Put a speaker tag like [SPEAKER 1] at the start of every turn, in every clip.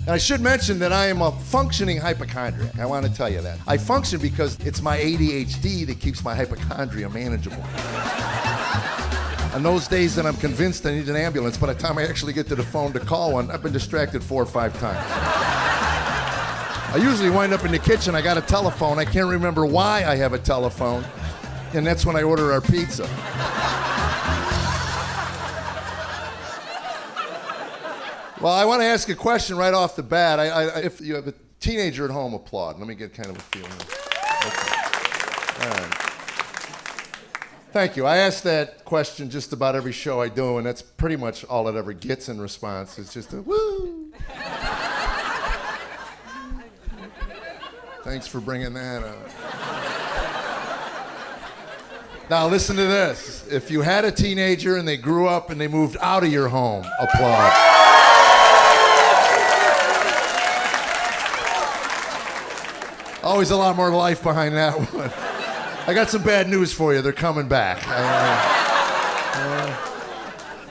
[SPEAKER 1] And I should mention that I am a functioning hypochondriac. I want to tell you that. I function because it's my ADHD that keeps my hypochondria manageable. On those days that I'm convinced I need an ambulance, by the time I actually get to the phone to call one, I've been distracted 4 or 5 times. I usually wind up in the kitchen, I got a telephone, I can't remember why I have a telephone, and that's when I order our pizza. Well, I want to ask a question right off the bat. If you have a teenager at home, applaud. Let me get kind of a feeling. Okay. All right. Thank you. I ask that question just about every show I do, and that's pretty much all it ever gets in response. It's just a woo. Thanks for bringing that up. Now listen to this. If you had a teenager and they grew up and they moved out of your home, applaud. Always a lot more life behind that one. I got some bad news for you. They're coming back.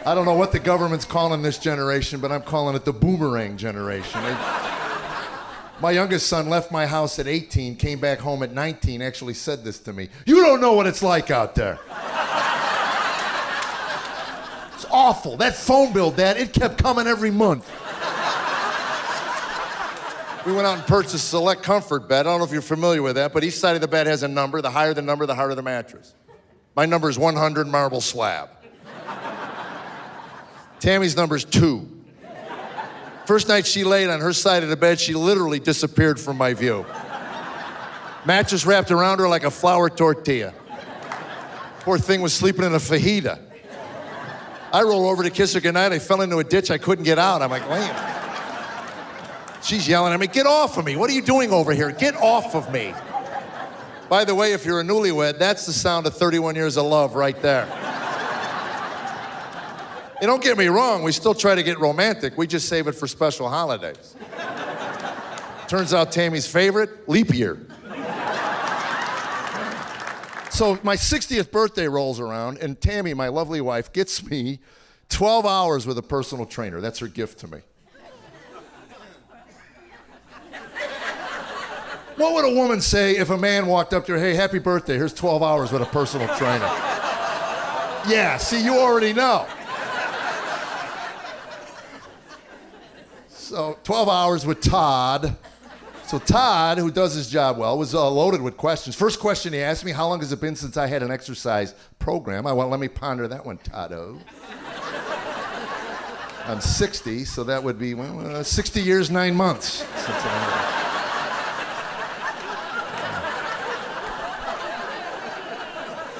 [SPEAKER 1] I don't know what the government's calling this generation, but I'm calling it the Boomerang Generation. My youngest son left my house at 18, came back home at 19, actually said this to me. You don't know what it's like out there. It's awful. That phone bill, Dad, it kept coming every month. We went out and purchased a Select Comfort bed. I don't know if you're familiar with that, but each side of the bed has a number. The higher the number, the harder the mattress. My number is 100 marble slab. Tammy's number is 2. First night she laid on her side of the bed, she literally disappeared from my view. Mattress wrapped around her like a flour tortilla. Poor thing was sleeping in a fajita. I roll over to kiss her goodnight. I fell into a ditch. I couldn't get out. I'm like, wait. She's yelling at me, get off of me. What are you doing over here? Get off of me. By the way, if you're a newlywed, that's the sound of 31 years of love right there. And don't get me wrong, we still try to get romantic. We just save it for special holidays. Turns out Tammy's favorite, leap year. So my 60th birthday rolls around, and Tammy, my lovely wife, gets me 12 hours with a personal trainer. That's her gift to me. What would a woman say if a man walked up to her, hey, happy birthday, here's 12 hours with a personal trainer? Yeah, see, you already know. So 12 hours with Todd. So Todd, who does his job well, was loaded with questions. First question he asked me, how long has it been since I had an exercise program? I went, let me ponder that one, Toddo. I'm 60, so that would be 60 years, 9 months since I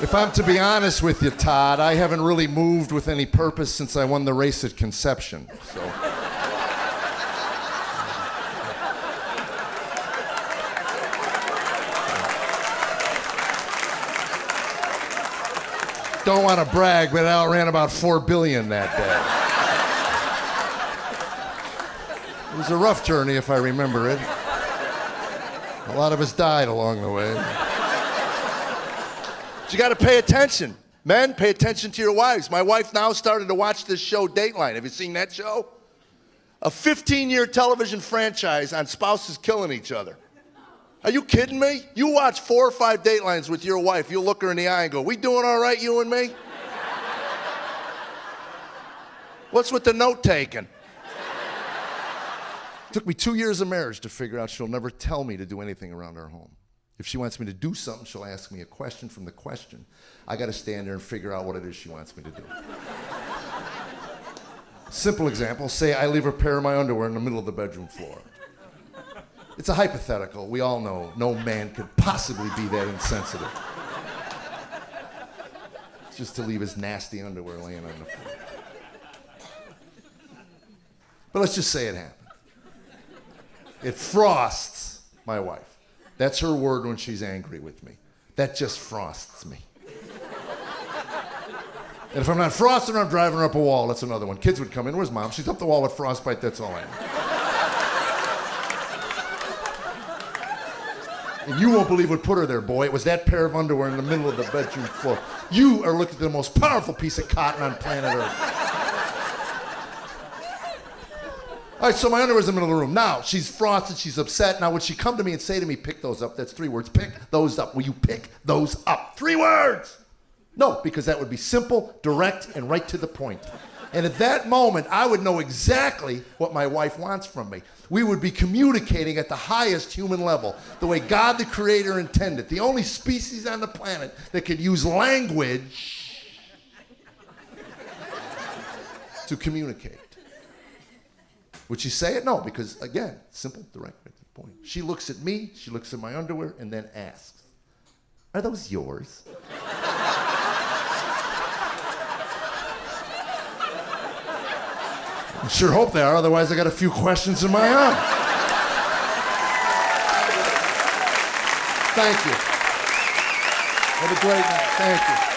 [SPEAKER 1] If I'm to be honest with you, Todd, I haven't really moved with any purpose since I won the race at conception, so. Don't want to brag, but I outran about 4 billion that day. It was a rough journey, if I remember it. A lot of us died along the way. You got to pay attention. Men, pay attention to your wives. My wife now started to watch this show, Dateline. Have you seen that show? A 15-year television franchise on spouses killing each other. Are you kidding me? You watch 4 or 5 Datelines with your wife, you'll look her in the eye and go, we doing all right, you and me? What's with the note-taking? It took me 2 years of marriage to figure out she'll never tell me to do anything around our home. If she wants me to do something, she'll ask me a question from the question. I got to stand there and figure out what it is she wants me to do. Simple example, say I leave a pair of my underwear in the middle of the bedroom floor. It's a hypothetical. We all know no man could possibly be that insensitive. It's just to leave his nasty underwear laying on the floor. But let's just say it happened. It frosts my wife. That's her word when she's angry with me. That just frosts me. And if I'm not frosting her, I'm driving her up a wall. That's another one. Kids would come in. Where's Mom? She's up the wall with frostbite. That's all I know. And you won't believe what put her there, boy. It was that pair of underwear in the middle of the bedroom floor. You are looking at the most powerful piece of cotton on planet Earth. All right, so my underwear's in the middle of the room. Now, she's frosted, she's upset. Now, would she come to me and say to me, pick those up? That's 3 words. Pick those up. Will you pick those up? 3 words. No, because that would be simple, direct, and right to the point. And at that moment, I would know exactly what my wife wants from me. We would be communicating at the highest human level, the way God the Creator intended. The only species on the planet that could use language to communicate. Would she say it? No, because again, simple, direct, right to the point. She looks at me, she looks at my underwear, and then asks, "Are those yours?" I sure hope they are, otherwise I got a few questions of my own. Thank you. Have a great night. Thank you.